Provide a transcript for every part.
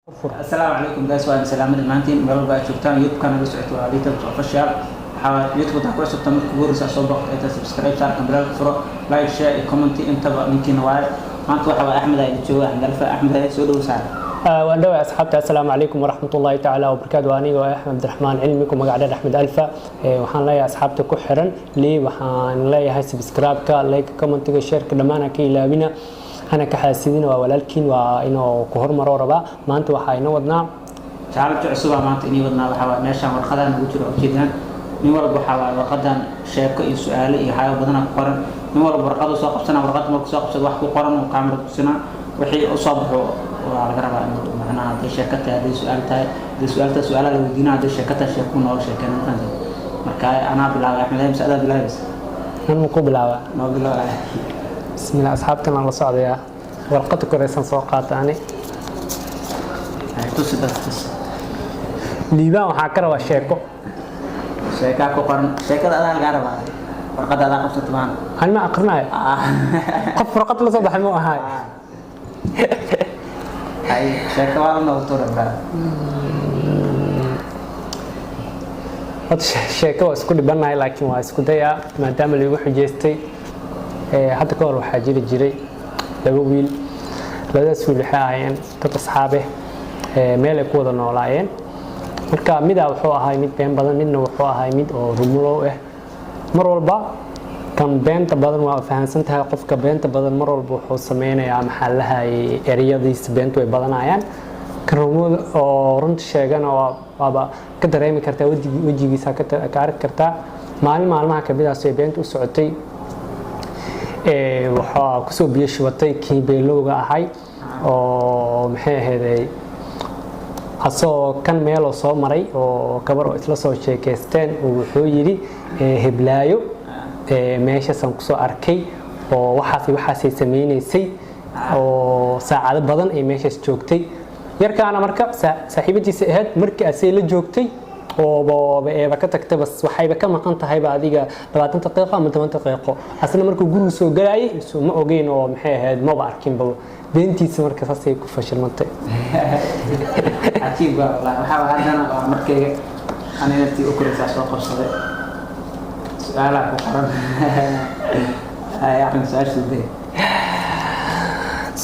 السلام عليكم guys waan salaamada maantiin meel walba aad joogtaan youtube kana la socoto waa liitab official waxaa youtube ta ku cusubta markii ugu horeysa soo boqo ee subscribe saar kambil furo like share iyo comment intaba ninkiina waa maanta waxa waa Axmed ay jooga Alfa Axmed ay soo dhaw saar waan dhawahay asxaabta assalaamu calaykum waraxmatullaahi tacaala wabarakaatu aniga waa Axmed Abdiraxmaan cilmi ku magac Axmed Alfa waxaan leeyahay asxaabta ku xiran waxaan leeyahay subscribe ka like comment ga share ka dhamaana ka ilaabina أنا كحاسدين وولكن وإنه كهر مرة ربع ما أنت وحينا ودنا. تعرف عصبة ما أنت إني ودنا وحوا ماشى ورخدان وجر أكيدنا نمر بحوا ورخدان شاك السؤال يحاول بدنا قرن نمر برقد وساق سنة ورقد مرق ساق سد واحد قرن وكامل سنة وحي أصابه وعلى قرابة معنا هذا الشركة هذا السؤال تاع سؤال لو دينا هذا الشركة شيكون أول شركة نكمل مركا أنا بلا أحمد مسألة بلا بس أنا مكو بلا ما بلا بسم الله أصحابتنا الله صعديا ورقة كريسان سوقات يعني بس ليبان وحاكرة وشيكو شيكاكو قرن شيكا هذا القاربة ورقة هذا قصة طبعا أنا ما أقرناها قف ورقة الله صبح مو هاي هاي شيكا والله نوتورة بقى شيكا واسكو بناي لكن واسكو ديا ما دام اللي يروح جيستي hadda ka hor waxaa jiray laba wiil labadaas wiil waxay ahaayeen dad asxaabe meel ay ku wada noolaayeen marka mid wuxuu ahaa mid been badan midna wuxuu ahaa mid oo rumulo ah mar walba kan beenta badan waa fahansan tahay qofka beenta badan mar walba wuxuu sameynayaa maxallahay eriyadiisa beentu way badanayaan kan rumulo oo runta sheegana waaba ka dareemi kartaa wajigiisa ka arki kartaa maalmaha ka midaas ay beenta u socotay waxaa ku soo biyo shubatay kii beelowga ahay oo maxay ahayd asoo kan meel oo soo maray oo kabar oo isla soo sheekeysteen oo wuxuu yiri heblaayo meeshaas ku soo arkay oo waxaasay sameynaysay oo saacado badan ay meeshaas joogtay yarkaana marka saaxiibadiisa ahayd markii asay la joogtay oo eeba ka tagtay bas waxayba ka maqan tahay ba adiga 20 daqiiqo ama 10 daqiiqo asna markuu guriga soo galay ma ogeyn oo maxay ahayd ma arkin ba beentiisa marka saasay ku fashilmantay ajiib waxa hadana markay anagtii u koraysa soo qabsaday su'aalaha ku qoran ay aqoon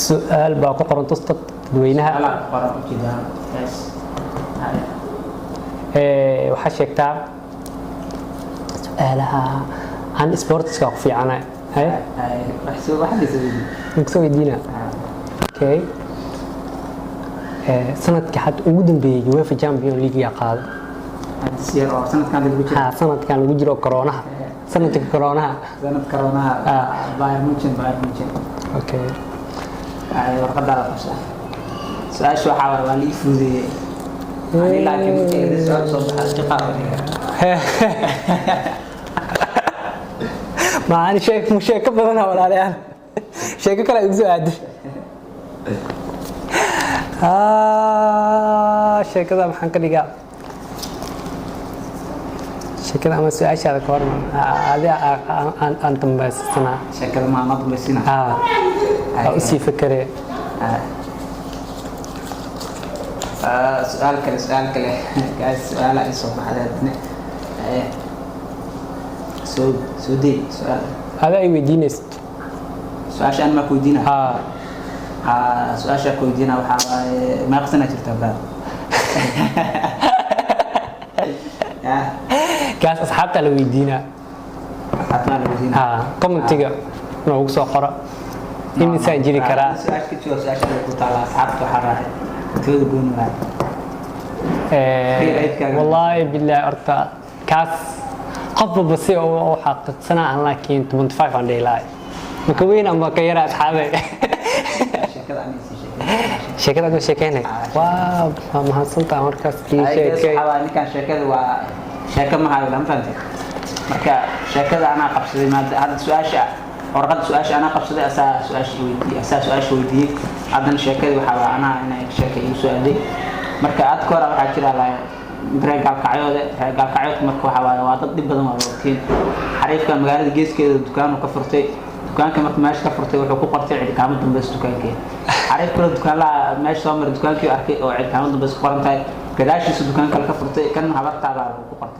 su'aal baa ku qoran tostad dadweynaha ala qoran u jeedaan waxaa sheegtaa su'aalaha aan sportska ku fiicana waxsoo weydiina okay sanadkii had ugu dambeeyay UEFA Champions League yaa qaaday sanadkan lagu jiro corona sanadka corona Bayern Munchen okay ay warqada la qabsay su'aasha waxa waa la fuudiyay لكن السؤال صبح أصدقاء ما أنا شيك مش شيك بدنا ولا لا شيك كلا يزود شيك هذا محن كديجا شيك هذا ما سوى أشياء كورما هذا أنتم بس سنة شيك هذا ما نطلب سنة أسي فكرة سؤال كله قاعد سؤال يصوب على الدنيا سودي سؤال هذا أي دينست سؤال عشان ما كودينا سؤال عشان كودينا ما قصنا ترتبط قاس أصحابته لو يدينا كم تيجا نوع سقرا إني سأجري كرا سؤال كتير سؤال كنت على أصحابته حرارة والله بالله أرتا كاس قبل بسيء أو حق سنة لكن 25 عندي لا مكوين أما كيرا أصحابي شكلها أنا شكلها واو ما حصلت أمر كاس كي شكل حوالي كان شكل وشكل ما هذا لم فهمت مركا شكل أنا قبضي ما هذا سؤال ورقد سؤال أنا قبضي أساس سؤال ودي هذا شكل وحوا أنا شكل سؤالي marka aad ka hor waxa jira la galkacyood marka waxa waa dad dib badan oo waqtiin xariifka magaalada geeskeeda dukaan ka furtay dukaanka marka meesha ka furtay wuxuu ku qortay ciidamada dambeys dukaanka عارف كل دكان لا ماشي سومر دكان كي أركي أو عيد كمان بس قرن تاي كداش يسوي دكان كل كفرت كان حبرت على وقرت